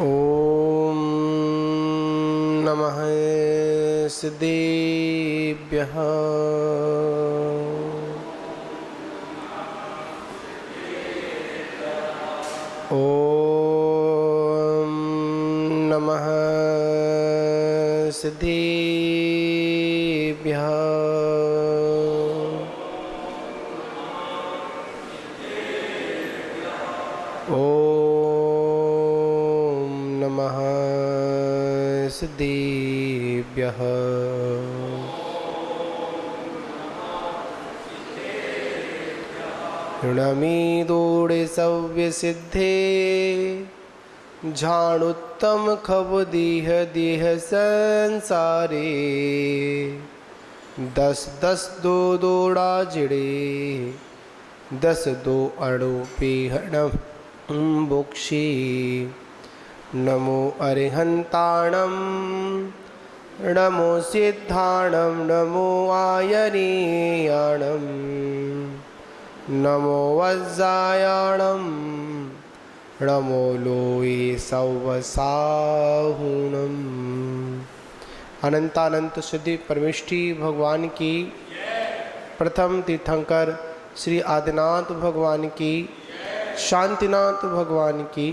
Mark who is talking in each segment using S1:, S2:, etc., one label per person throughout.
S1: ॐ नमः सिद्धेभ्यः। ॐ नमः सिद्धेभ्यः। सिद्धेभ्यः। ऋणमीदोड़े सव्यसिद्धे झाणुत्तम खब दीह दीह संसारे। 10 10 दो दोड़ा जिड़े 10 दो अड़ो पेहण बुक्षी। नमो अरिहंताणं नमो सिद्धाणं नमो आयनीयाणं नमो वज्रायाणं नमो लोये सवसाहुणम्। अनंतानंत सिद्धि परमेष्ठी भगवान की, प्रथम तीर्थंकर श्री आदिनाथ भगवान की, शांतिनाथ भगवान की,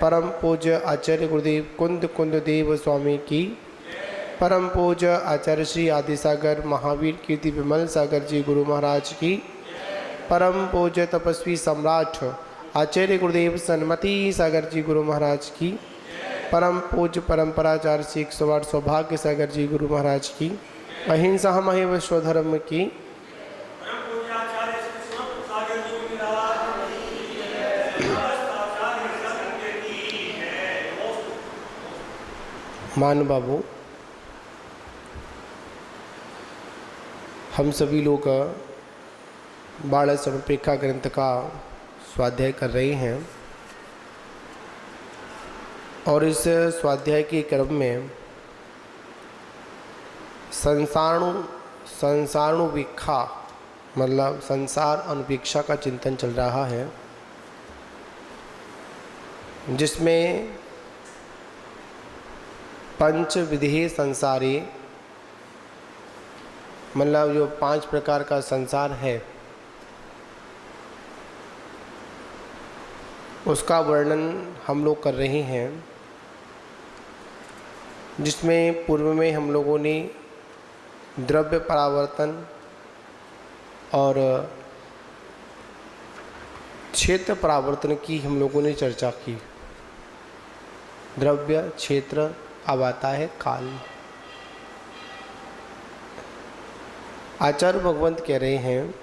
S1: परम पूज्य आचार्य गुरुदेव कुंद देव स्वामी की, परम पूज्य आचार्य श्री आदिसागर महावीर कीर्ति विमल सागर जी गुरु महाराज की, परम पूज्य तपस्वी सम्राट आचार्य गुरुदेव सन्मति सागर जी गुरु महाराज की, परम पूज्य परंपराचार्य श्री 108 सौभाग्य सागर जी गुरु महाराज की, अहिंसा महेव स्वधर्म की, मान बाबू, हम सभी लोग बाल समर्पिका ग्रंथ का स्वाध्याय कर रहे हैं और इस स्वाध्याय के क्रम में संसारानुवीक्षा मतलब संसार अनुवीक्षा का चिंतन चल रहा है, जिसमें पंच विधेय संसारी मतलब जो 5 प्रकार का संसार है उसका वर्णन हम लोग कर रहे हैं, जिसमें पूर्व में हम लोगों ने द्रव्य परावर्तन और क्षेत्र परावर्तन की हम लोगों ने चर्चा की। द्रव्य क्षेत्र, अब आता है काल। आचार्य भगवंत कह रहे हैं,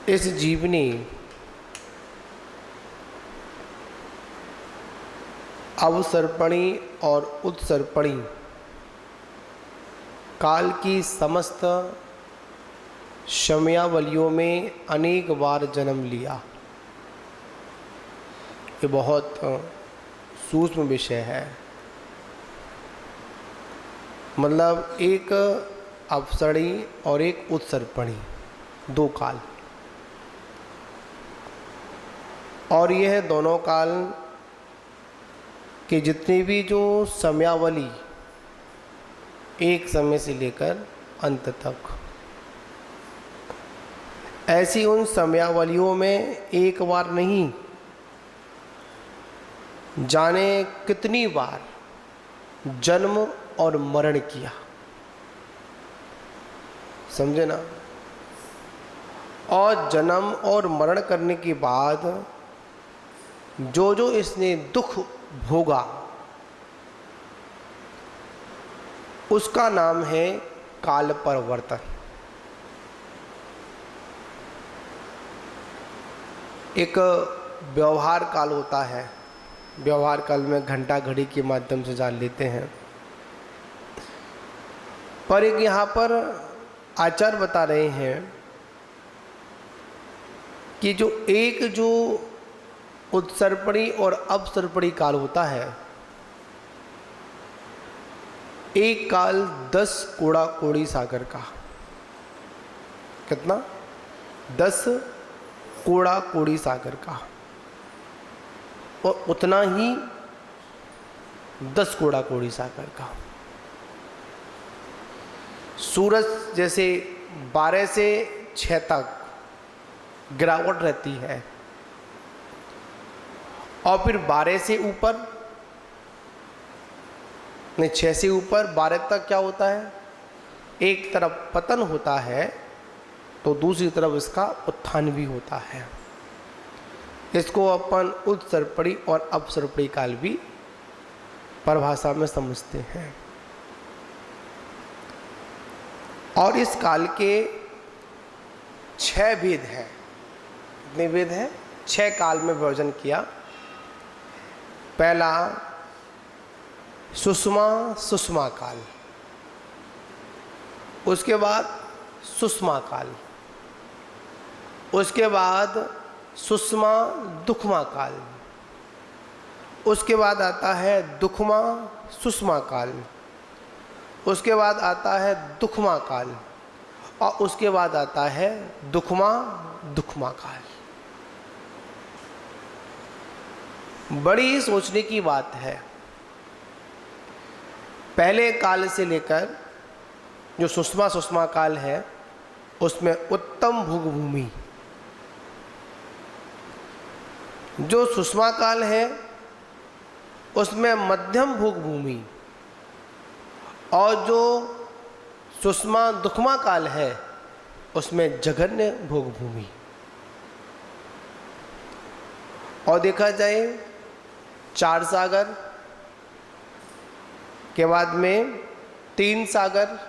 S1: इस जीव ने अवसर्पणी और उत्सर्पणी काल की समस्त समयावलियों में अनेक बार जन्म लिया। ये बहुत सूक्ष्म विषय है। मतलब एक अपसरणी और एक उत्सर्पणी, 2 काल, और यह दोनों काल के जितनी भी जो समयावली एक समय से लेकर अंत तक, ऐसी उन समयावलियों में एक बार नहीं जाने कितनी बार जन्म और मरण किया। समझे ना? और जन्म और मरण करने के बाद जो जो इसने दुख भोगा उसका नाम है काल परिवर्तन। एक व्यवहार काल होता है, व्यवहार काल में घंटा घड़ी के माध्यम से जान लेते हैं, पर एक यहाँ पर आचार्य बता रहे हैं कि जो उत्सर्पणी और अपसर्पणी काल होता है, एक काल 10 कोड़ा कोड़ी सागर का। कितना? 10 कोड़ा कोड़ी सागर का। और उतना ही 10 कोड़ा कोड़ी सागर का। सूरज जैसे 12 से 6 तक गिरावट रहती है, और फिर 12 से ऊपर नहीं 6 से ऊपर 12 तक क्या होता है, एक तरफ पतन होता है तो दूसरी तरफ इसका उत्थान भी होता है। इसको अपन उत्सर्पणी और अपसर्पणी काल भी परिभाषा में समझते हैं। और इस काल के 6 भेद हैं। कितने भेद हैं? 6 काल में विभाजन किया। पहला सुषमा काल, उसके बाद सुषमा काल, उसके बाद सुषमा दुखमा काल, उसके बाद आता है दुखमा सुषमा काल, उसके बाद आता है दुखमा काल, और उसके बाद आता है दुखमा दुखमा काल। बड़ी सोचने की बात है। पहले काल से लेकर जो सुषमा काल है उसमें उत्तम भोगभूमि, जो सुषमा काल है उसमें मध्यम भोगभूमि, और जो सुषमा दुखमा काल है उसमें जघन्य भोगभूमि। और देखा जाए 4 सागर के बाद में 3 सागर,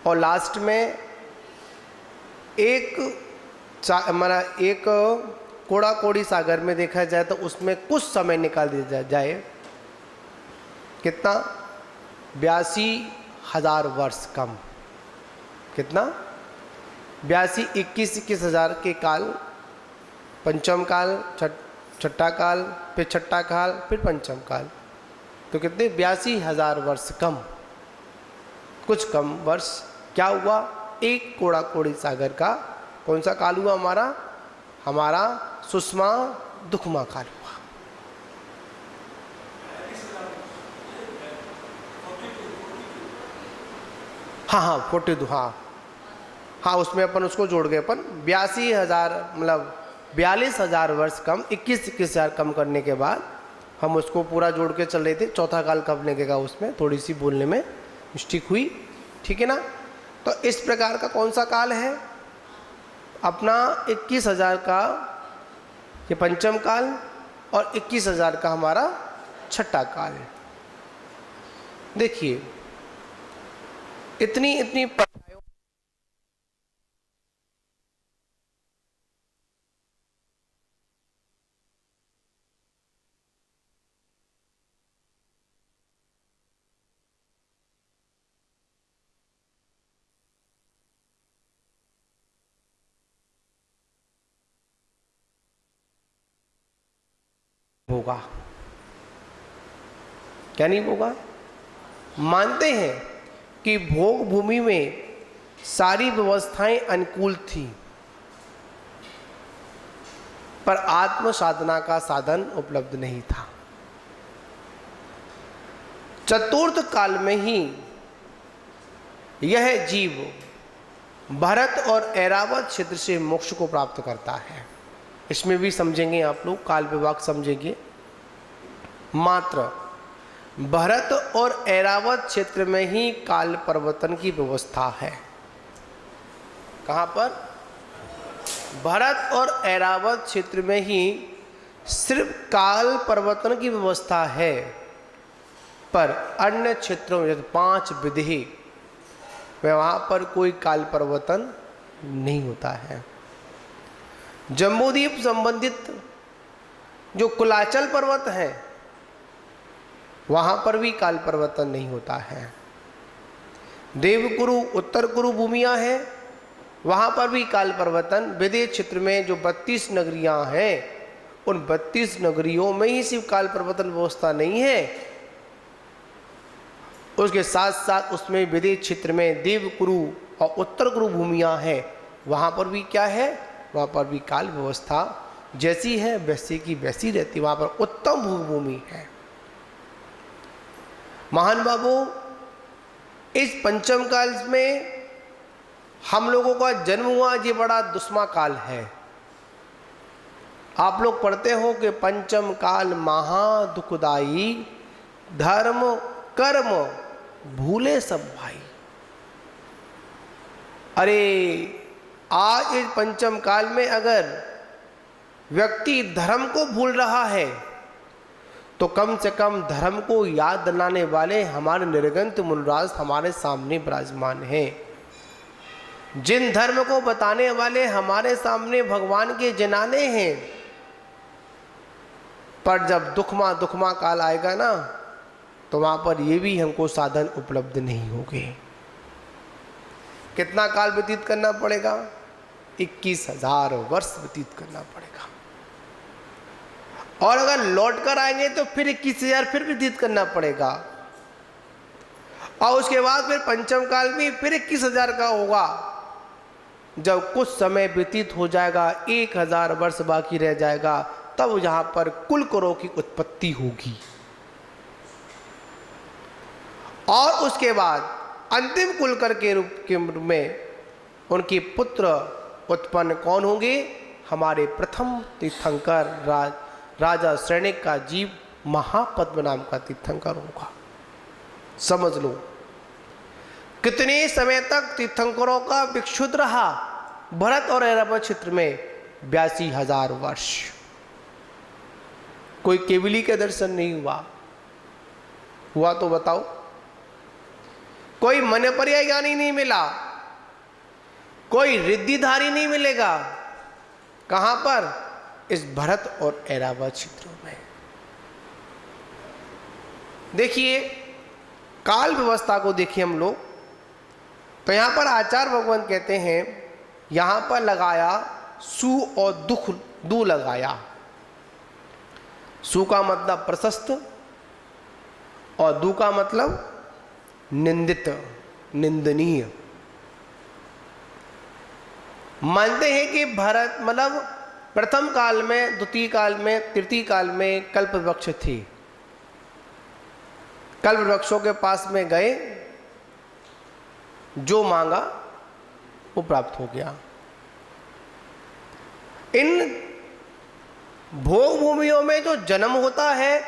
S1: और लास्ट में हमारा एक कोड़ा कोड़ी सागर में देखा जाए तो उसमें कुछ समय निकाल दिया जाए। कितना? 82,000 वर्ष कम। कितना? 21 हज़ार के काल, पंचम काल, छठा काल, फिर छठा काल, फिर पंचम काल, तो कितने? 82,000 वर्ष कम। कुछ कम वर्ष क्या हुआ? एक कोड़ा कोड़ी सागर का कौन सा काल हुआ? हमारा सुषमा दुखमा काल हुआ। हाँ 42, हाँ उसमें अपन उसको जोड़ गए अपन 82,000, मतलब 42,000 वर्ष कम, 21,000 कम करने के बाद हम उसको पूरा जोड़ के चल रहे थे। चौथा काल कब लगेगा उसमें थोड़ी सी बोलने में मिस्टेक हुई, ठीक है ना। तो इस प्रकार का कौन सा काल है अपना? 21,000 का ये पंचम काल, और 21,000 का हमारा छठा काल। देखिए इतनी पर्यायों होगा, क्या नहीं होगा? मानते हैं कि भोग भूमि में सारी व्यवस्थाएं अनुकूल थी, पर आत्म साधना का साधन उपलब्ध नहीं था। चतुर्थ काल में ही यह जीव भरत और ऐरावत क्षेत्र से मोक्ष को प्राप्त करता है। इसमें भी समझेंगे आप लोग, काल विभाग समझेंगे। मात्र भरत और ऐरावत क्षेत्र में ही काल परिवर्तन की व्यवस्था है। कहाँ पर? भरत और ऐरावत क्षेत्र में ही सिर्फ काल परिवर्तन की व्यवस्था है, पर अन्य क्षेत्रों में 5 विधि में वहाँ पर कोई काल परिवर्तन नहीं होता है। जम्बूद्वीप संबंधित जो कुलाचल पर्वत है वहाँ पर भी काल परिवर्तन नहीं होता है। देवकुरु उत्तर कुरु भूमियाँ हैं, वहाँ पर भी काल परिवर्तन। विदेश क्षेत्र में जो 32 नगरियाँ हैं उन 32 नगरियों में ही सिर्फ काल परिवर्तन व्यवस्था नहीं है, उसके साथ साथ उसमें विदेश क्षेत्र में देवकुरु और उत्तर कुरु भूमियाँ हैं, वहाँ पर भी क्या है? वहाँ पर भी काल व्यवस्था जैसी है वैसी की वैसी रहती, वहां पर उत्तम भूमि है। महान बाबू, इस पंचम काल में हम लोगों का जन्म हुआ, ये बड़ा दुस्मा काल है। आप लोग पढ़ते हो कि पंचम काल महा दुखदाई, धर्म कर्म भूले सब भाई। अरे आज इस पंचम काल में अगर व्यक्ति धर्म को भूल रहा है तो कम से कम धर्म को याद दिलाने वाले हमारे निर्गंत मुनिराज हमारे सामने विराजमान हैं। जिन धर्म को बताने वाले हमारे सामने भगवान के जनाने हैं। पर जब दुखमा काल आएगा ना, तो वहां पर ये भी हमको साधन उपलब्ध नहीं होंगे। कितना काल व्यतीत करना पड़ेगा? 21,000 वर्ष व्यतीत करना पड़ेगा। और अगर लौट कर आएंगे तो फिर 21,000 फिर व्यतीत करना पड़ेगा। और उसके बाद फिर पंचम काल भी फिर 21,000 का होगा। जब कुछ समय व्यतीत हो जाएगा, 1,000 वर्ष बाकी रह जाएगा, तब यहां पर कुल करों की उत्पत्ति होगी। और उसके बाद अंतिम कुलकर के रूप में उनके पुत्र उत्पन्न कौन होंगे? हमारे प्रथम तीर्थंकर राजा श्रेणिक का जीव महापद्म नाम का तीर्थंकर होगा। समझ लो कितने समय तक तीर्थंकरों का विक्षुब्ध रहा भरत और ऐरावत क्षेत्र में? 82,000 वर्ष। कोई केवली के दर्शन नहीं हुआ तो बताओ? कोई मनपर्याय ज्ञानी नहीं मिला, कोई रिद्धिधारी नहीं मिलेगा। कहां पर? इस भरत और ऐरावत क्षेत्रों में। देखिए काल व्यवस्था को देखिए हम लोग, तो यहां पर आचार्य भगवान कहते हैं, यहां पर लगाया सु और दुख दू लगाया। सु का मतलब प्रशस्त और दू का मतलब निंदित, निंदनीय। मानते हैं कि भरत मतलब प्रथम काल में, द्वितीय काल में, तृतीय काल में कल्प वृक्ष थी। कल्प वृक्षों के पास में गए, जो मांगा वो प्राप्त हो गया। इन भोग भूमियों में जो जन्म होता है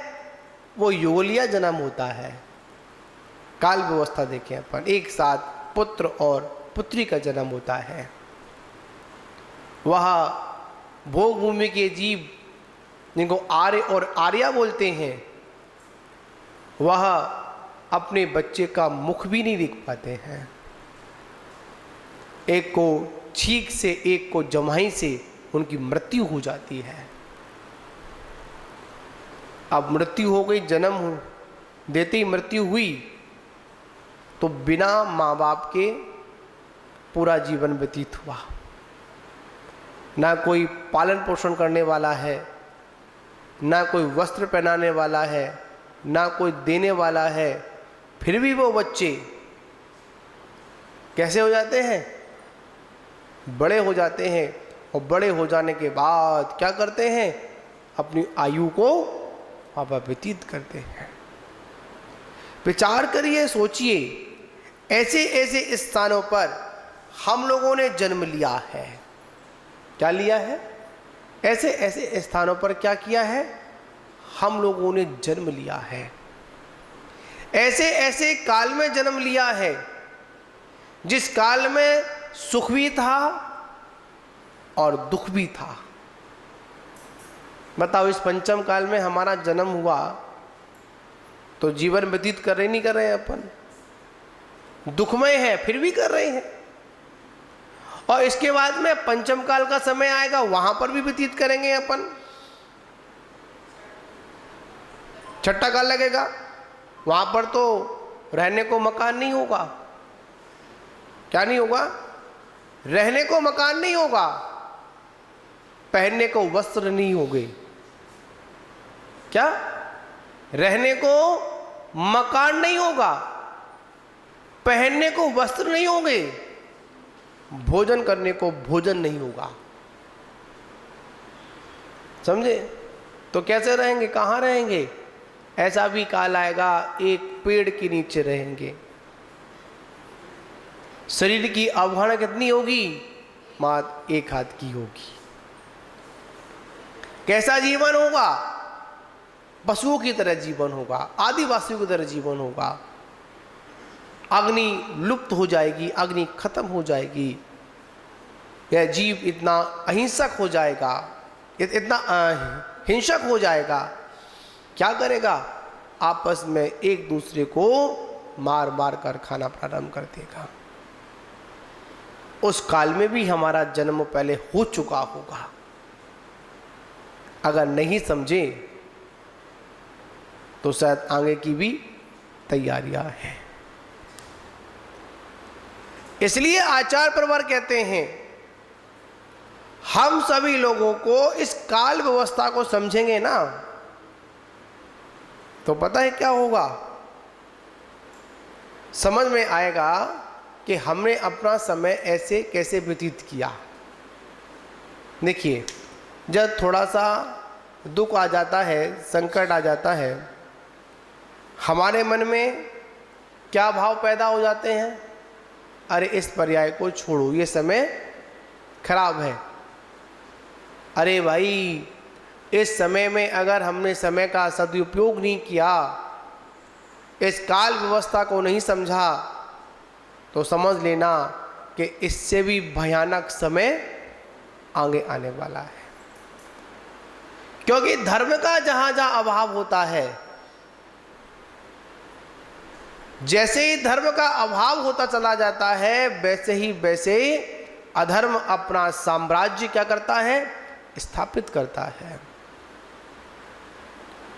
S1: वो योगलिया जन्म होता है। काल व्यवस्था देखें अपन, एक साथ पुत्र और पुत्री का जन्म होता है। वह भोग भूमि के जीव जिनको आर्य और आर्या बोलते हैं, वह अपने बच्चे का मुख भी नहीं देख पाते हैं। एक को छींक से, एक को जमाई से उनकी मृत्यु हो जाती है। अब मृत्यु हो गई, जन्म देते ही मृत्यु हुई, तो बिना माँ बाप के पूरा जीवन व्यतीत हुआ। ना कोई पालन पोषण करने वाला है, ना कोई वस्त्र पहनाने वाला है, ना कोई देने वाला है। फिर भी वो बच्चे कैसे हो जाते हैं? बड़े हो जाते हैं। और बड़े हो जाने के बाद क्या करते हैं? अपनी आयु को वहाँ पर व्यतीत करते हैं। विचार करिए, सोचिए, ऐसे ऐसे स्थानों पर हम लोगों ने जन्म लिया है। क्या लिया है? ऐसे ऐसे स्थानों पर क्या किया है? हम लोगों ने जन्म लिया है। ऐसे ऐसे काल में जन्म लिया है जिस काल में सुख भी था और दुख भी था। बताओ, इस पंचम काल में हमारा जन्म हुआ तो जीवन व्यतीत कर रहे नहीं कर रहे हैं अपन? दुखमय है फिर भी कर रहे हैं। और इसके बाद में पंचम काल का समय आएगा, वहां पर भी व्यतीत करेंगे अपन। छठा काल लगेगा, वहां पर तो रहने को मकान नहीं होगा। क्या नहीं होगा? रहने को मकान नहीं होगा, पहनने को वस्त्र नहीं होंगे। क्या? रहने को मकान नहीं होगा, पहनने को वस्त्र नहीं होंगे, भोजन करने को भोजन नहीं होगा। समझे? तो कैसे रहेंगे, कहाँ रहेंगे? ऐसा भी काल आएगा एक पेड़ के नीचे रहेंगे। शरीर की अवधारणा कितनी होगी? मात्र एक हाथ की होगी। कैसा जीवन होगा? पशुओं की तरह जीवन होगा, आदिवासियों की तरह जीवन होगा। अग्नि लुप्त हो जाएगी, अग्नि खत्म हो जाएगी। यह जीव इतना अहिंसक हो जाएगा, इतना हिंसक हो जाएगा, क्या करेगा? आपस में एक दूसरे को मार मार कर खाना प्रारंभ कर देगा। उस काल में भी हमारा जन्म पहले हो चुका होगा। अगर नहीं समझे तो शायद आगे की भी तैयारियां हैं। इसलिए आचार्य परवर कहते हैं हम सभी लोगों को इस काल व्यवस्था को समझेंगे ना, तो पता है क्या होगा? समझ में आएगा कि हमने अपना समय ऐसे कैसे व्यतीत किया। देखिए, जब थोड़ा सा दुख आ जाता है, संकट आ जाता है, हमारे मन में क्या भाव पैदा हो जाते हैं? अरे इस पर्याय को छोड़ो, ये समय खराब है। अरे भाई, इस समय में अगर हमने समय का सदुपयोग नहीं किया, इस काल व्यवस्था को नहीं समझा, तो समझ लेना कि इससे भी भयानक समय आगे आने वाला है। क्योंकि धर्म का जहां जहां अभाव होता है, जैसे ही धर्म का अभाव होता चला जाता है, वैसे ही अधर्म अपना साम्राज्य क्या करता है? स्थापित करता है।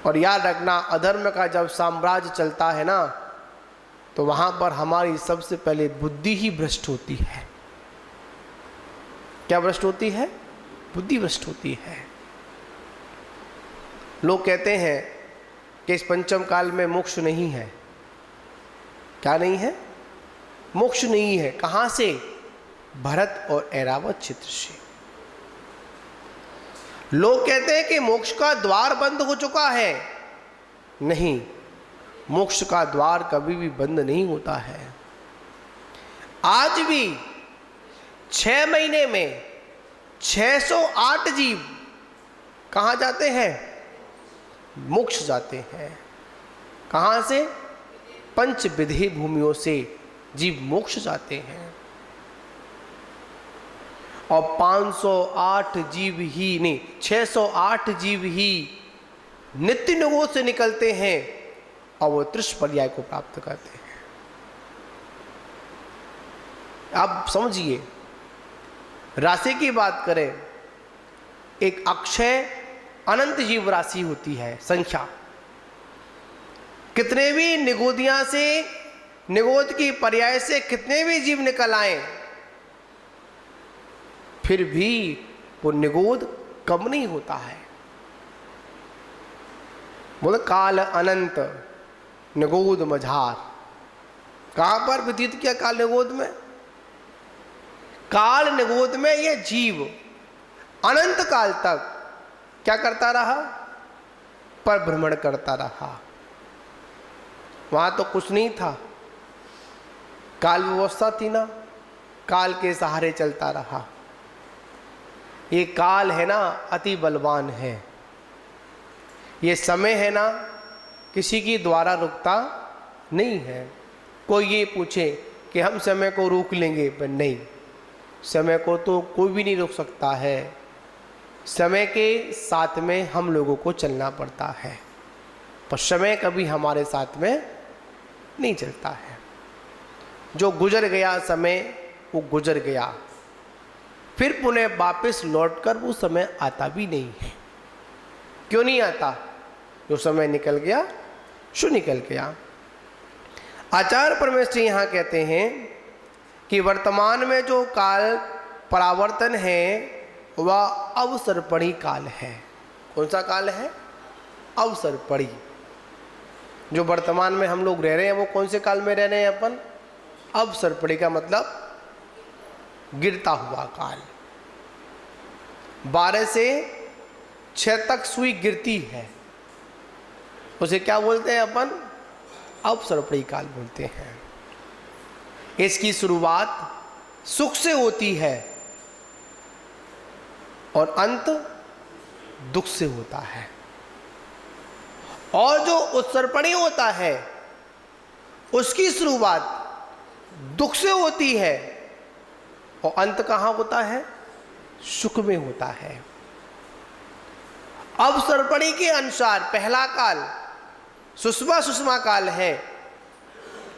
S1: और याद रखना, अधर्म का जब साम्राज्य चलता है ना, तो वहां पर हमारी सबसे पहले बुद्धि ही भ्रष्ट होती है। क्या भ्रष्ट होती है? बुद्धि भ्रष्ट होती है। लोग कहते हैं कि इस पंचम काल में मोक्ष नहीं है। क्या नहीं है? मोक्ष नहीं है। कहां से? भरत और ऐरावत चित्र से। लोग कहते हैं कि मोक्ष का द्वार बंद हो चुका है। नहीं, मोक्ष का द्वार कभी भी बंद नहीं होता है। आज भी 6 महीने में 608 जीव कहां जाते हैं? मोक्ष जाते हैं। कहां से? पंच विधि भूमियों से जीव मोक्ष जाते हैं। और 508 जीव ही नहीं, 608 जीव ही नित्य निगोद से निकलते हैं और वो त्रिश पर्याय को प्राप्त करते हैं। आप समझिए, राशि की बात करें, एक अक्षय अनंत जीव राशि होती है, संख्या। कितने भी निगोदियां से, निगोद की पर्याय से कितने भी जीव निकल आए, फिर भी वो निगोद कम नहीं होता है। बोले काल अनंत निगोद मझार। कहां पर व्यतीत किया काल निगोद में? काल निगोद में ये जीव अनंत काल तक क्या करता रहा? पर भ्रमण करता रहा। वहां तो कुछ नहीं था, काल व्यवस्था थी ना, काल के सहारे चलता रहा। ये काल है ना, अति बलवान है। ये समय है ना, किसी की द्वारा रुकता नहीं है। कोई ये पूछे कि हम समय को रोक लेंगे, पर नहीं, समय को तो कोई भी नहीं रोक सकता है। समय के साथ में हम लोगों को चलना पड़ता है, पर समय कभी हमारे साथ में नहीं चलता है। जो गुजर गया समय, वो गुजर गया, फिर पुनः वापस लौटकर वो समय आता भी नहीं है। क्यों नहीं आता? जो समय निकल गया सो निकल गया। आचार्य परमेश्वर यहाँ कहते हैं कि वर्तमान में जो काल परावर्तन है वह अवसरपणी काल है। कौन सा काल है? अवसरपणी। जो वर्तमान में हम लोग रह रहे हैं वो कौन से काल में रह रहे हैं अपन? अवसरपणी का मतलब गिरता हुआ काल। 12 से 6 तक सुई गिरती है, उसे क्या बोलते हैं अपन? अपसर्पणी काल बोलते हैं। इसकी शुरुआत सुख से होती है और अंत दुख से होता है। और जो उत्सर्पणी होता है उसकी शुरुआत दुख से होती है और अंत कहाँ होता है? सुख में होता है। अपसर्पणी के अनुसार पहला काल सुषमा सुषमा काल है,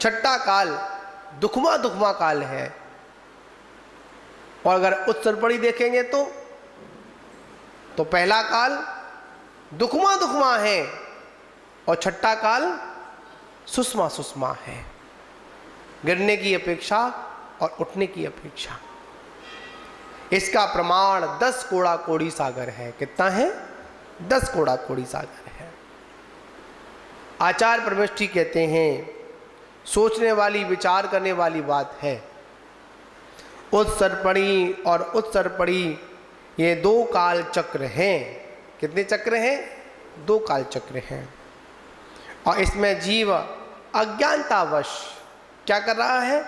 S1: छठा काल दुखमा दुखमा काल है। और अगर उत्सर्पणी देखेंगे तो पहला काल दुखमा दुखमा है और छठा काल सुषमा सुषमा है, गिरने की अपेक्षा और उठने की अपेक्षा। इसका प्रमाण 10 कोड़ा कोड़ी सागर है। कितना है? 10 कोड़ा कोड़ी सागर है। आचार्य परमेष्ठी कहते हैं, सोचने वाली विचार करने वाली बात है। उत्सर्पणी और उत्सर्पणी ये 2 काल चक्र हैं। कितने चक्र हैं? 2 काल चक्र हैं। और इसमें जीव अज्ञानतावश क्या कर रहा है?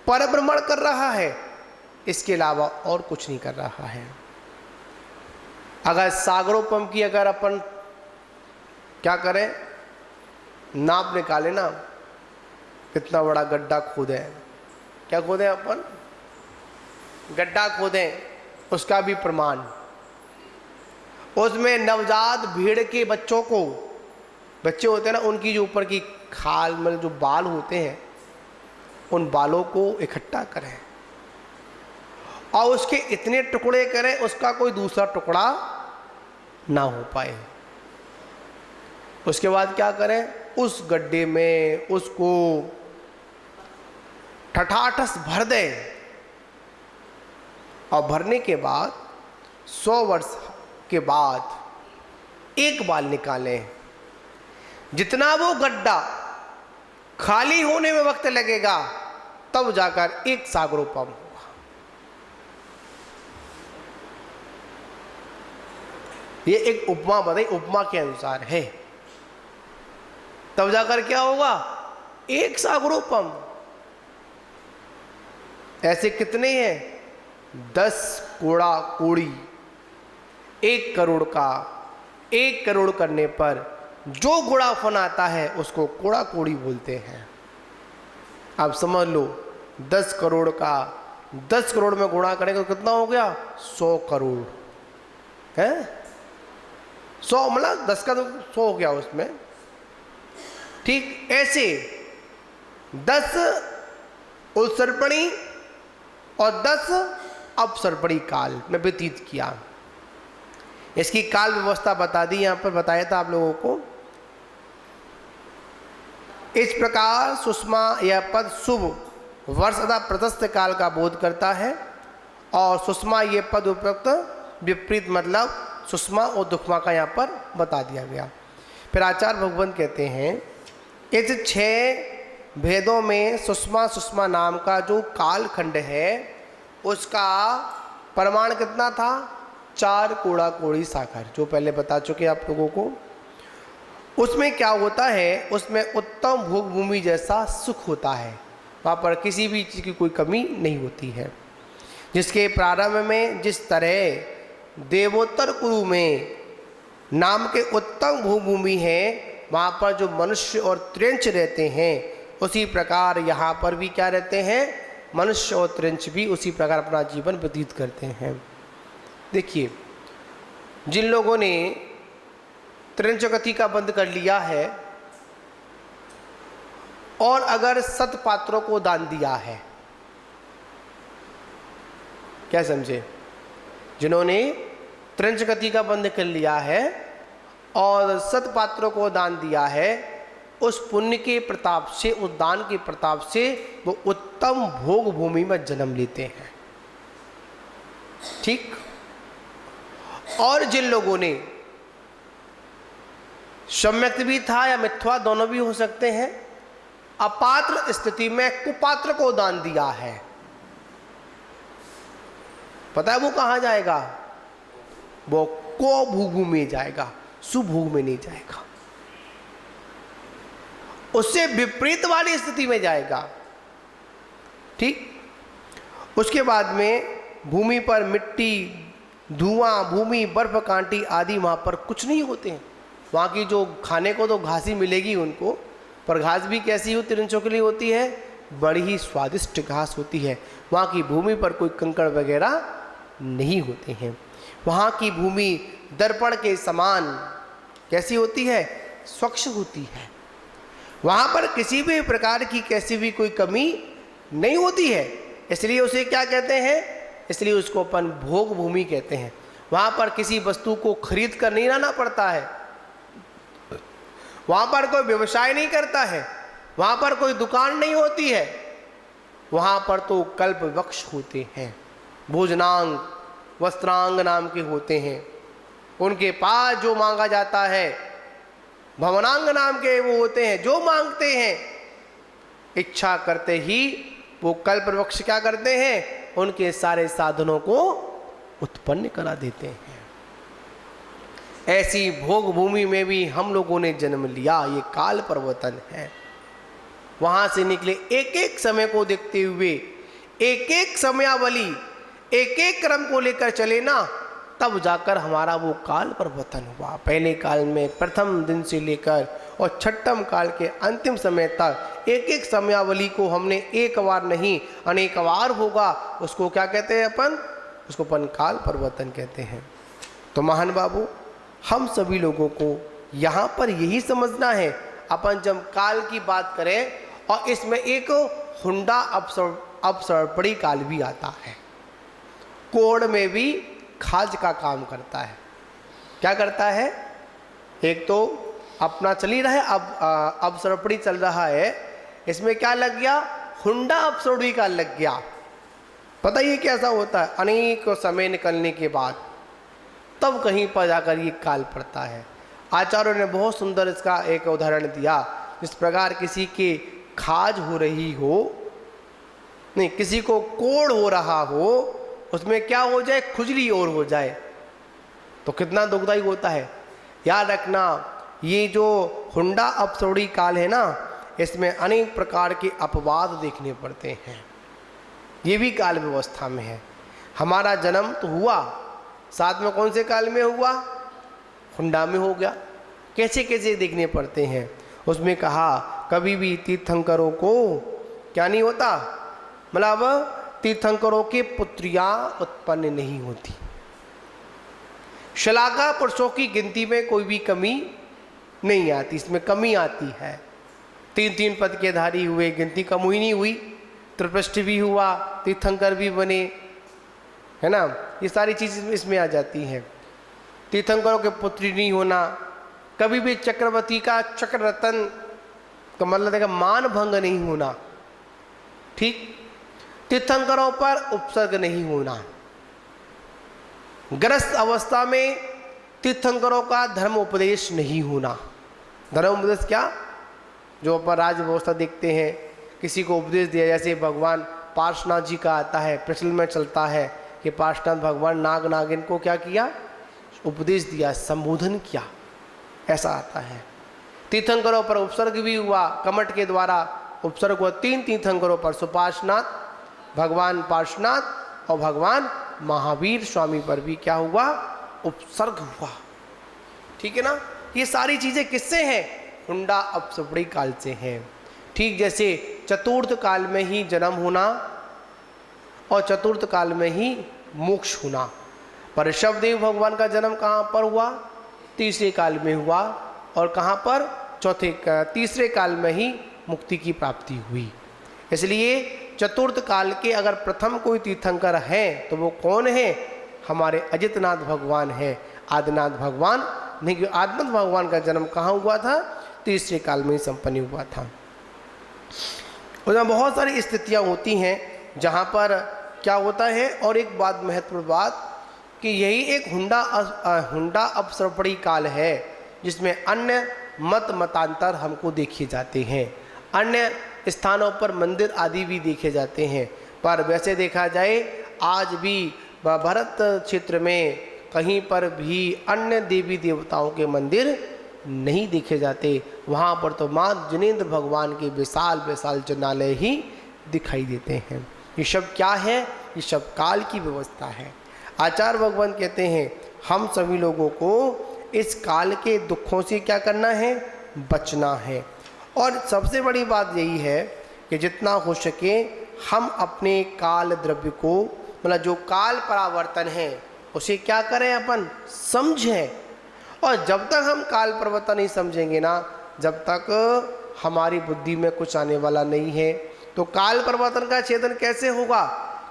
S1: परिभ्रमण कर रहा है, इसके अलावा और कुछ नहीं कर रहा है। अगर सागरोपम की अगर अपन क्या करें, नाप निकाले ना, कितना बड़ा गड्ढा खोदें, क्या खोदें अपन? गड्ढा खोदें, उसका भी प्रमाण, उसमें नवजात भेड़ के बच्चों को, बच्चे होते हैं ना, उनकी जो ऊपर की खाल मतलब जो बाल होते हैं, उन बालों को इकट्ठा करें और उसके इतने टुकड़े करें उसका कोई दूसरा टुकड़ा ना हो पाए। उसके बाद क्या करें? उस गड्ढे में उसको ठठाठस भर दें और भरने के बाद 100 वर्ष के बाद एक बाल निकालें। जितना वो गड्ढा खाली होने में वक्त लगेगा तब जाकर एक सागरोपम होगा। ये एक उपमा बताई, उपमा के अनुसार है। तब जाकर क्या होगा? एक सागरोपम। ऐसे कितने हैं? 10 कोड़ा कोड़ी। 1 करोड़ का 1 करोड़ करने पर जो गुणाफन आता है उसको कोड़ा कोड़ी बोलते हैं। आप समझ लो, 10 करोड़ का 10 करोड़ में गुणा करेंगे तो कितना हो गया? 100 करोड़ है। 100 मतलब 10 का तो 100 हो गया उसमें। ठीक ऐसे 10 उत्सर्पणी और 10 अपसर्पणी काल में व्यतीत किया। इसकी काल व्यवस्था बता दी, यहां पर बताया था आप लोगों को। इस प्रकार सुषमा यह पद शुभ वर्ष तथा प्रशस्त काल का बोध करता है और सुषमा ये पद उपयुक्त विपरीत मतलब सुषमा और दुखमा का यहाँ पर बता दिया गया। फिर आचार्य भगवंत कहते हैं, इस 6 भेदों में सुषमा सुषमा नाम का जो कालखंड है उसका प्रमाण कितना था? 4 कोड़ा कोड़ी सागर, जो पहले बता चुके आप लोगों को। उसमें क्या होता है? उसमें उत्तम भोग भूमि जैसा सुख होता है, वहाँ पर किसी भी चीज़ की कोई कमी नहीं होती है। जिसके प्रारंभ में जिस तरह देवोत्तर कुरु में नाम के उत्तम भूमि है, वहाँ पर जो मनुष्य और त्रिंच रहते हैं, उसी प्रकार यहाँ पर भी क्या रहते हैं? मनुष्य और त्रिंच भी उसी प्रकार अपना जीवन व्यतीत करते हैं। देखिए, जिन लोगों ने त्रिंच गति का बंद कर लिया है और अगर 7 पात्रों को दान दिया है, क्या समझे? जिन्होंने त्रिंच गति का बंद कर लिया है और 7 पात्रों को दान दिया है, उस पुण्य के प्रताप से, उस दान के प्रताप से वो उत्तम भोग भूमि में जन्म लेते हैं। ठीक। और जिन लोगों ने सम्यक भी था या मिथ्या दोनों भी हो सकते हैं, अपात्र स्थिति में कुपात्र को दान दिया है, पता है वो कहाँ जाएगा? वो को भूगु में जाएगा, सुभोग में नहीं जाएगा, उससे विपरीत वाली स्थिति में जाएगा। ठीक। उसके बाद में भूमि पर मिट्टी, धुआं, भूमि, बर्फ, कांटी आदि वहाँ पर कुछ नहीं होते हैं। वहाँ की जो खाने को तो घास ही मिलेगी उनको, पर घास भी कैसी होती, तिरंचों के लिए होती है, बड़ी ही स्वादिष्ट घास होती है। वहाँ की भूमि पर कोई कंकड़ वगैरह नहीं होते हैं। वहाँ की भूमि दर्पण के समान कैसी होती है, स्वच्छ होती है। वहाँ पर किसी भी प्रकार की कैसी भी कोई कमी नहीं होती है, इसलिए उसे क्या कहते हैं, इसलिए उसको अपन भोग भूमि कहते हैं। वहाँ पर किसी वस्तु को खरीद कर नहीं लाना पड़ता है, वहाँ पर कोई व्यवसाय नहीं करता है, वहाँ पर कोई दुकान नहीं होती है, वहाँ पर तो कल्प वृक्ष होते हैं, भोजनांग, वस्त्रांग नाम के होते हैं। उनके पास जो मांगा जाता है, भवनांग नाम के वो होते हैं, जो मांगते हैं इच्छा करते ही वो कल्प वृक्ष क्या करते हैं, उनके सारे साधनों को उत्पन्न करा देते हैं। ऐसी भोग भूमि में भी हम लोगों ने जन्म लिया, ये काल परिवर्तन है। वहां से निकले एक एक समय को देखते हुए, एक एक समयावली, एक एक क्रम को लेकर चले ना, तब जाकर हमारा वो काल परिवर्तन हुआ। पहले काल में प्रथम दिन से लेकर और छठम काल के अंतिम समय तक एक एक समयावली को हमने एक बार नहीं अनेक बार होगा, उसको क्या कहते हैं अपन, उसको अपन काल परिवर्तन कहते हैं। तो महान बाबू, हम सभी लोगों को यहाँ पर यही समझना है, अपन जब काल की बात करें और इसमें एक हुंडा अपसर्पणी काल भी आता है, कोड़ में भी खाज का काम करता है। क्या करता है, एक तो अपना चल ही रहा है, अब अपसर्पणी चल रहा है, इसमें क्या लग गया, हुंडा अपसर्पणी काल लग गया। पता ही कैसा होता है, अनेक समय निकलने के बाद तब कहीं पर जाकर ये काल पड़ता है। आचार्यों ने बहुत सुंदर इसका एक उदाहरण दिया, जिस प्रकार किसी के खाज हो रही हो, नहीं किसी को कोड़ हो रहा हो, उसमें क्या हो जाए, खुजली और हो जाए तो कितना दुखदायी होता है। याद रखना, ये जो हुंडा अपसर्पणी काल है ना, इसमें अनेक प्रकार के अपवाद देखने पड़ते हैं। ये भी काल व्यवस्था में है। हमारा जन्म तो हुआ, साथ में कौन से काल में हुआ, हुंडा में हो गया। कैसे कैसे देखने पड़ते हैं। उसमें कहा कभी भी तीर्थंकरों को क्या नहीं होता, मतलब तीर्थंकरों के पुत्रियां उत्पन्न नहीं होती। शलाका पुरुषों की गिनती में कोई भी कमी नहीं आती, इसमें कमी आती है। 3 पद के धारी हुए, गिनती कम हुई नहीं हुई, त्रिपृष्ठ भी हुआ, तीर्थंकर भी बने, है ना, ये सारी चीज़ इसमें आ जाती हैं। तीर्थंकरों के पुत्री नहीं होना, कभी भी चक्रवर्ती का चक्र रतन का मतलब देखा मान भंग नहीं होना, ठीक। तीर्थंकरों पर उपसर्ग नहीं होना, ग्रस्त अवस्था में तीर्थंकरों का धर्म उपदेश नहीं होना। धर्म उपदेश क्या, जो अपन राज व्यवस्था देखते हैं, किसी को उपदेश दिया, जैसे भगवान पार्श्वनाथ जी का आता है, प्रचलन में चलता है कि पार्श्वनाथ भगवान नाग नागिन को क्या किया, उपदेश दिया, संबोधन किया, ऐसा आता है। तीर्थंकरों पर उपसर्ग भी हुआ, कमठ के द्वारा उपसर्ग हुआ 3 तीर्थंकरों पर, सुपार्श्वनाथ, भगवान पार्श्वनाथ और भगवान महावीर स्वामी पर भी क्या हुआ, उपसर्ग हुआ, ठीक है ना। ये सारी चीजें किससे हैं, हुंडा अपसर्पणी काल से हैं। ठीक जैसे चतुर्थ काल में ही जन्म होना और चतुर्थ काल में ही मोक्ष होना। पर ऋषभदेव भगवान का जन्म कहाँ पर हुआ, तीसरे काल में हुआ, और कहाँ पर, तीसरे काल में ही मुक्ति की प्राप्ति हुई। इसलिए चतुर्थ काल के अगर प्रथम कोई तीर्थंकर हैं तो वो कौन है, हमारे अजितनाथ भगवान है, आदिनाथ भगवान नहीं। कि आदिनाथ भगवान का जन्म कहाँ हुआ था, तीसरे काल में ही संपन्न हुआ था। उसमें बहुत सारी स्थितियाँ होती हैं जहाँ पर क्या होता है। और एक बात, महत्वपूर्ण बात, कि यही एक हुंडा अपसर्पणी काल है जिसमें अन्य मतांतर हमको देखे जाते हैं, अन्य स्थानों पर मंदिर आदि भी देखे जाते हैं। पर वैसे देखा जाए आज भी भारत क्षेत्र में कहीं पर भी अन्य देवी देवताओं के मंदिर नहीं देखे जाते। वहाँ पर तो माँ जिनेंद्र भगवान के विशाल विशाल जनालय ही दिखाई देते हैं। ये सब क्या है? ये सब काल की व्यवस्था है। आचार्य भगवान कहते हैं हम सभी लोगों को इस काल के दुखों से क्या करना है? बचना है। और सबसे बड़ी बात यही है कि जितना हो सके हम अपने काल द्रव्य को, मतलब जो काल परावर्तन है, उसे क्या करें? अपन समझें। और जब तक हम काल परिवर्तन नहीं समझेंगे ना, जब तक हमारी बुद्धि में कुछ आने वाला नहीं है। तो काल परिवर्तन का छेदन कैसे होगा?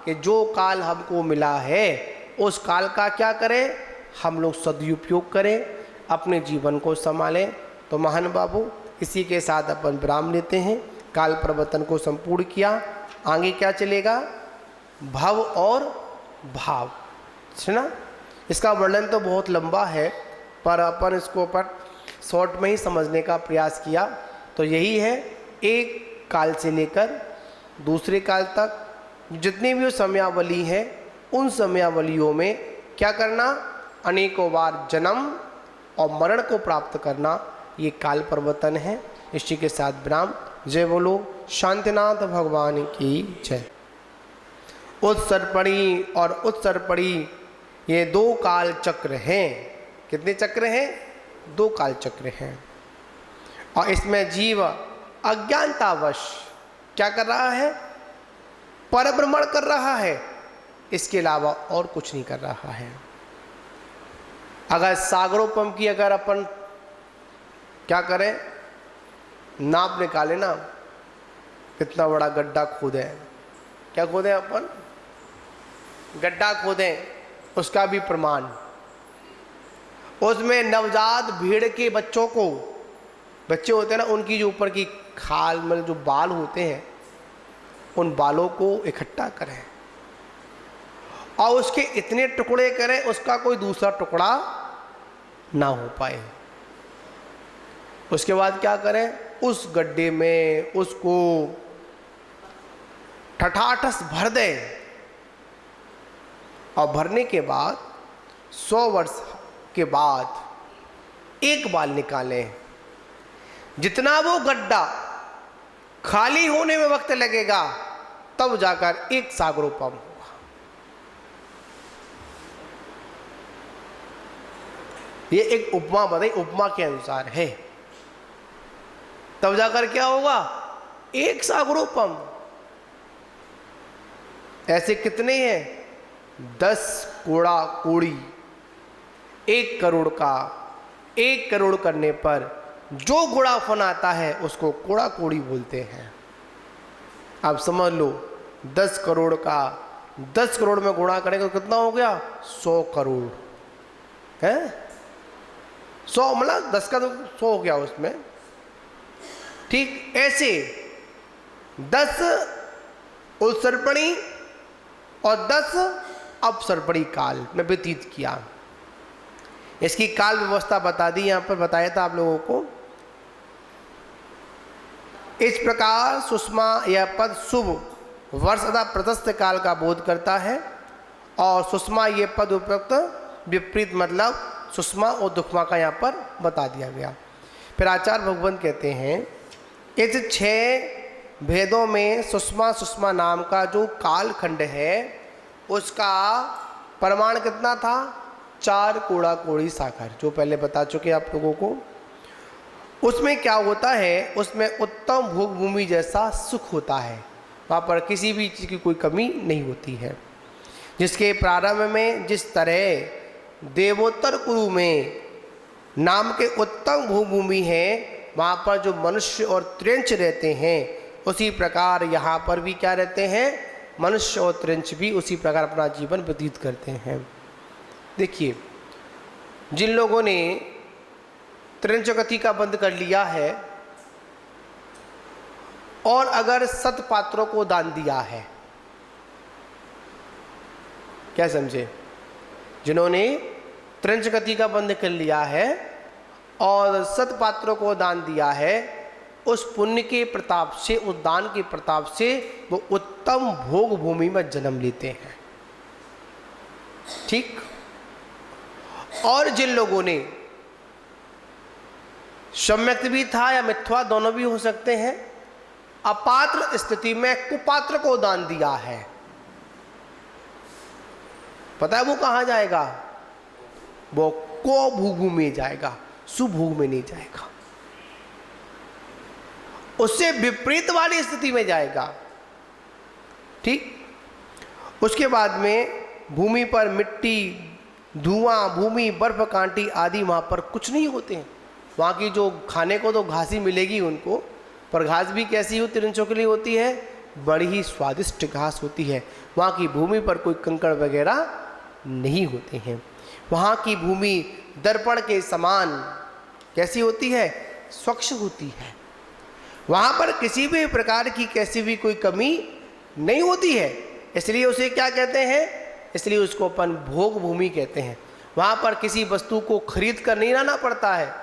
S1: कि जो काल हमको मिला है उस काल का क्या करें? हम लोग सदुपयोग करें, अपने जीवन को संभालें। तो महान बाबू, इसी के साथ अपन विराम लेते हैं। काल परिवर्तन को संपूर्ण किया, आगे क्या चलेगा? भव और भाव, है ना। इसका वर्णन तो बहुत लंबा है, पर अपन इसको पर शॉर्ट में ही समझने का प्रयास किया। तो यही है, एक काल से लेकर दूसरे काल तक जितनी भी समयावली है, उन समयावलियों में क्या करना? अनेकों बार जन्म और मरण को प्राप्त करना, ये काल परिवर्तन है। इसी के साथ विराम। जय बोलो शांतिनाथ भगवान की जय। उत्सर्पणी और उत्सर्पणी ये दो काल चक्र हैं। कितने चक्र हैं? दो काल चक्र हैं। और इसमें जीव अज्ञानतावश क्या कर रहा है? परभ्रमण कर रहा है, इसके अलावा और कुछ नहीं कर रहा है। अगर सागरोपम की अगर अपन क्या करें, नाप निकाले ना, कितना बड़ा गड्ढा खोदें, क्या खोदें अपन? गड्ढा खोदें, उसका भी प्रमाण, उसमें नवजात भेड़ के बच्चों को, बच्चे होते हैं ना, उनकी जो ऊपर की खाल मतलब जो बाल होते हैं, उन बालों को इकट्ठा करें और उसके इतने टुकड़े करें उसका कोई दूसरा टुकड़ा ना हो पाए। उसके बाद क्या करें? उस गड्ढे में उसको ठठाठस भर दें और भरने के बाद 100 वर्ष के बाद एक बाल निकालें। जितना वो गड्ढा खाली होने में वक्त लगेगा, तब जाकर एक सागरोपम होगा। ये एक उपमा बताई, उपमा के अनुसार है। तब जाकर क्या होगा? एक सागरोपम। ऐसे कितने हैं? 10 कोड़ा कोड़ी। 1 करोड़ का 1 करोड़ करने पर जो गुणाफन आता है उसको कोड़ा कोड़ी बोलते हैं। आप समझ लो, 10 करोड़ का 10 करोड़ में गुणा करेंगे तो कितना हो गया? 100 करोड़ है। 100 मतलब 10 का तो 100 हो गया उसमें। ठीक ऐसे 10 उत्सर्पणी और 10 अपसर्पणी काल में व्यतीत किया। इसकी काल व्यवस्था बता दी, यहां पर बताया था आप लोगों को। इस प्रकार सुषमा यह पद शुभ वर्ष तथा प्रशस्त काल का बोध करता है। और सुषमा ये पद उपयुक्त विपरीत मतलब सुषमा और दुखमा का यहाँ पर बता दिया गया। फिर आचार्य भगवान कहते हैं इस 6 भेदों में सुषमा सुषमा नाम का जो कालखंड है उसका प्रमाण कितना था? 4 कोड़ा कोड़ी सागर, जो पहले बता चुके आप लोगों को। उसमें क्या होता है? उसमें उत्तम भोग भूमि जैसा सुख होता है, वहाँ पर किसी भी चीज़ की कोई कमी नहीं होती है। जिसके प्रारंभ में जिस तरह देवोत्तर कुरु में नाम के उत्तम भोग भूमि है, वहाँ पर जो मनुष्य और त्रिंच रहते हैं, उसी प्रकार यहाँ पर भी क्या रहते हैं? मनुष्य और त्रिंच भी उसी प्रकार अपना जीवन व्यतीत करते हैं। देखिए, जिन लोगों ने त्रिंच गति का बंद कर लिया है और अगर 7 पात्रों को दान दिया है, क्या समझे? जिन्होंने त्रिंच गति का बंद कर लिया है और 7 पात्रों को दान दिया है, उस पुण्य के प्रताप से, उस दान के प्रताप से वो उत्तम भोग भूमि में जन्म लेते हैं। ठीक। और जिन लोगों ने सम्यक भी था या मिथ्या दोनों भी हो सकते हैं, अपात्र स्थिति में कुपात्र को दान दिया है, पता है वो कहां जाएगा? वो को भूगु में जाएगा, सुभूग में नहीं जाएगा, उससे विपरीत वाली स्थिति में जाएगा। ठीक। उसके बाद में भूमि पर मिट्टी, धुआं, भूमि, बर्फ, कांटी आदि वहां पर कुछ नहीं होते हैं। वहाँ की जो खाने को तो घास ही मिलेगी उनको, पर घास भी कैसी होती तिरंचों के लिए होती है? बड़ी ही स्वादिष्ट घास होती है। वहाँ की भूमि पर कोई कंकड़ वगैरह नहीं होते हैं। वहाँ की भूमि दर्पण के समान कैसी होती है? स्वच्छ होती है। वहाँ पर किसी भी प्रकार की कैसी भी कोई कमी नहीं होती है, इसलिए उसे क्या कहते हैं? इसलिए उसको अपन भोग भूमि कहते हैं। वहाँ पर किसी वस्तु को खरीद कर नहीं लाना पड़ता है,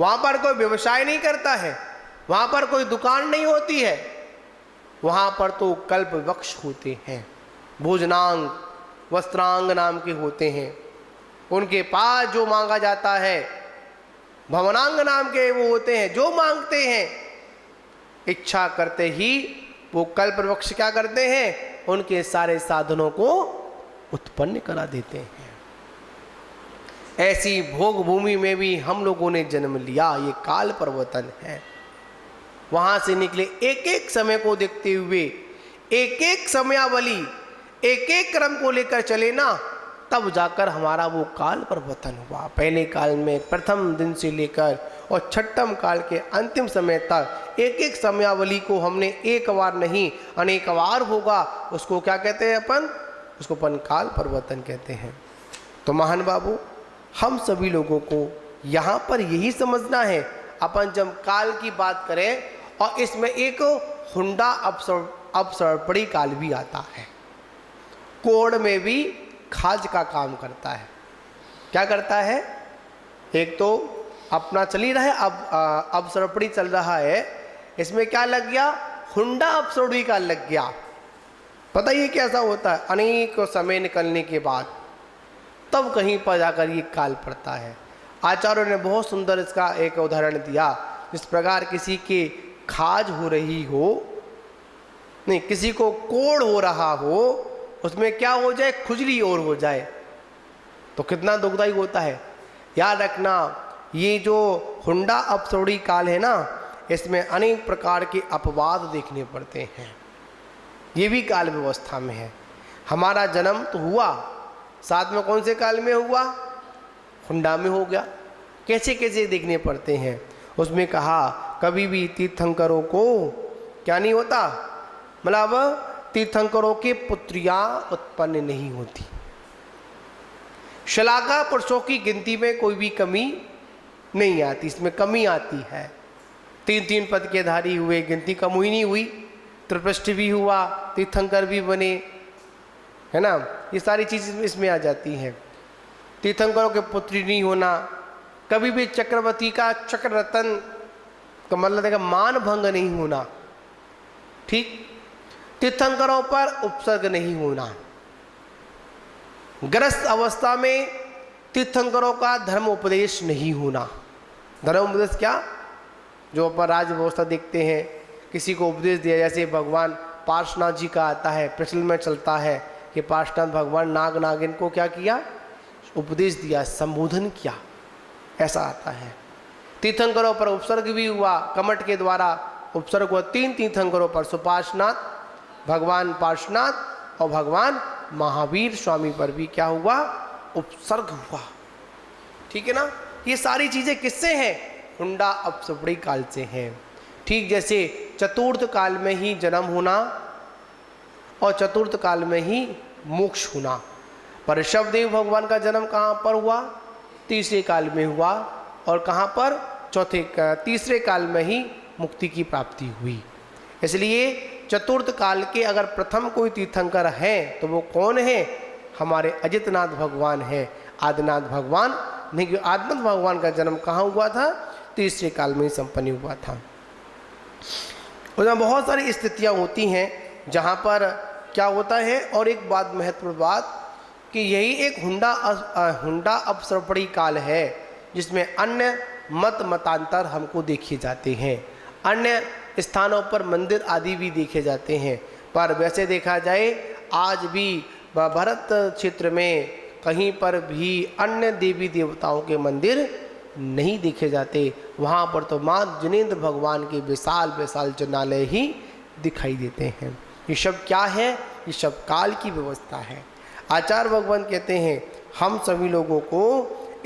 S1: वहाँ पर कोई व्यवसाय नहीं करता है, वहाँ पर कोई दुकान नहीं होती है, वहाँ पर तो कल्प वृक्ष होते हैं, भोजनांग, वस्त्रांग नाम के होते हैं। उनके पास जो मांगा जाता है, भवनांग नाम के वो होते हैं, जो मांगते हैं इच्छा करते ही वो कल्प वृक्ष क्या करते हैं? उनके सारे साधनों को उत्पन्न करा देते हैं। ऐसी भोग भूमि में भी हम लोगों ने जन्म लिया, ये काल परिवर्तन है। वहां से निकले एक एक समय को देखते हुए, एक एक समयावली, एक एक क्रम को लेकर चले ना, तब जाकर हमारा वो काल परिवर्तन हुआ। पहले काल में प्रथम दिन से लेकर और छठम काल के अंतिम समय तक एक एक समयावली को हमने एक बार नहीं अनेक बार होगा, उसको क्या कहते हैं अपन? उसको अपन काल परिवर्तन कहते हैं। तो महान बाबू, हम सभी लोगों को यहाँ पर यही समझना है, अपन जब काल की बात करें और इसमें एक हुंडा अपसर्पणी काल भी आता है, कोड़ में भी खाज का काम करता है। क्या करता है? एक तो अपना चल ही रहा है, अब अपसर्पणी चल रहा है, इसमें क्या लग गया? हुंडा अपसर्पणी का लग गया। पता ये कैसा होता है? अनेक समय निकलने के बाद तब कहीं पर जाकर ये काल पड़ता है। आचार्यों ने बहुत सुंदर इसका एक उदाहरण दिया। जिस प्रकार किसी के खाज हो रही हो, नहीं किसी को कोड़ हो रहा हो, उसमें क्या हो जाए? खुजली और हो जाए तो कितना दुखदायी होता है। याद रखना, ये जो हुंडा अपसर्पणी काल है ना, इसमें अनेक प्रकार के अपवाद देखने पड़ते हैं। ये भी काल व्यवस्था में है। हमारा जन्म तो हुआ, साथ में कौन से काल में हुआ? हुंडा में हो गया। कैसे कैसे देखने पड़ते हैं। उसमें कहा कभी भी तीर्थंकरों को क्या नहीं होता, मतलब तीर्थंकरों के पुत्रियां उत्पन्न नहीं होती। शलाका पुरुषों की गिनती में कोई भी कमी नहीं आती, इसमें कमी आती है। 3 पद के धारी हुए, गिनती कम हुई नहीं हुई, त्रिपृष्ठ भी हुआ, तीर्थंकर भी बने, है ना, ये सारी चीज़ें इसमें आ जाती हैं। तीर्थंकरों के पुत्री नहीं होना, कभी भी चक्रवर्ती का चक्र रतन का मतलब देखा मान भंग नहीं होना, ठीक। तीर्थंकरों पर उपसर्ग नहीं होना, ग्रस्त अवस्था में तीर्थंकरों का धर्म उपदेश नहीं होना। धर्म उपदेश क्या? जो अपन राज व्यवस्था देखते हैं, किसी को उपदेश दिया, जैसे भगवान पार्श्वनाथ जी का आता है, प्रचलन में चलता है कि पार्श्वनाथ भगवान नाग नागिन को क्या किया? उपदेश दिया, संबोधन किया, ऐसा आता है। तीर्थंकरों पर उपसर्ग भी हुआ, कमठ के द्वारा उपसर्ग हुआ 3 तीर्थंकरों पर, सुपार्श्वनाथ, भगवान पार्श्वनाथ और भगवान महावीर स्वामी पर भी क्या हुआ? उपसर्ग हुआ, ठीक है ना। ये सारी चीजें किससे हैं? हुंडा अपसर्पणी काल से हैं। ठीक जैसे चतुर्थ काल में ही जन्म होना और चतुर्थ काल में ही मोक्ष होना। पर शवदेव भगवान का जन्म कहाँ पर हुआ? तीसरे काल में हुआ। और कहाँ पर? तीसरे काल में ही मुक्ति की प्राप्ति हुई। इसलिए चतुर्थ काल के अगर प्रथम कोई तीर्थंकर हैं तो वो कौन है? हमारे अजितनाथ भगवान है, आदिनाथ भगवान नहीं। आदिनाथ भगवान का जन्म कहाँ हुआ था? तीसरे काल में ही संपन्न हुआ था। उसमें बहुत सारी स्थितियाँ होती हैं जहाँ पर क्या होता है। और एक बात, महत्वपूर्ण बात, कि यही एक हुंडा अपसर्पणी काल है, जिसमें अन्य मत मतांतर हमको देखे जाते हैं, अन्य स्थानों पर मंदिर आदि भी देखे जाते हैं। पर वैसे देखा जाए आज भी भारत क्षेत्र में कहीं पर भी अन्य देवी देवताओं के मंदिर नहीं देखे जाते। वहाँ पर तो माँ जिनेंद्र भगवान के विशाल विशाल जनालय ही दिखाई देते हैं। ये सब क्या है? ये सब काल की व्यवस्था है। आचार्य भगवान कहते हैं हम सभी लोगों को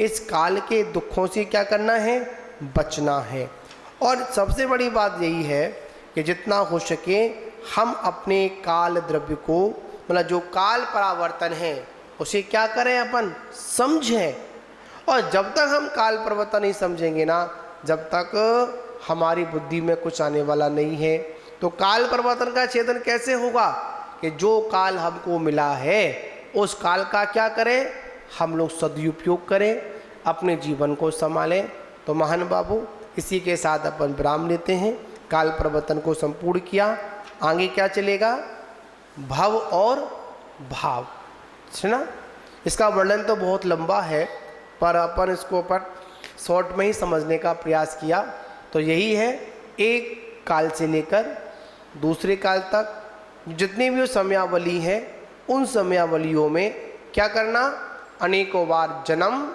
S1: इस काल के दुखों से क्या करना है? बचना है। और सबसे बड़ी बात यही है कि जितना हो सके हम अपने काल द्रव्य को, मतलब जो काल परावर्तन है, उसे क्या करें? अपन समझें। और जब तक हम काल परिवर्तन नहीं समझेंगे ना, जब तक हमारी बुद्धि में कुछ आने वाला नहीं है। तो काल परिवर्तन का छेदन कैसे होगा? कि जो काल हमको मिला है उस काल का क्या करें? हम लोग सदुपयोग करें, अपने जीवन को संभालें। तो महान बाबू, इसी के साथ अपन विराम लेते हैं। काल परिवर्तन को संपूर्ण किया, आगे क्या चलेगा? भव और भाव, है ना। इसका वर्णन तो बहुत लंबा है, पर अपन इसको पर शॉर्ट में ही समझने का प्रयास किया। तो यही है, एक काल से लेकर दूसरे काल तक जितनी भी समयावली है, उन समयावलियों में क्या करना? अनेकों बार जन्म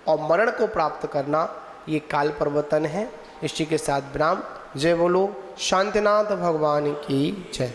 S1: और मरण को प्राप्त करना, ये काल परिवर्तन है। इसी के साथ विराम। जय बोलो शांतिनाथ भगवान की जय।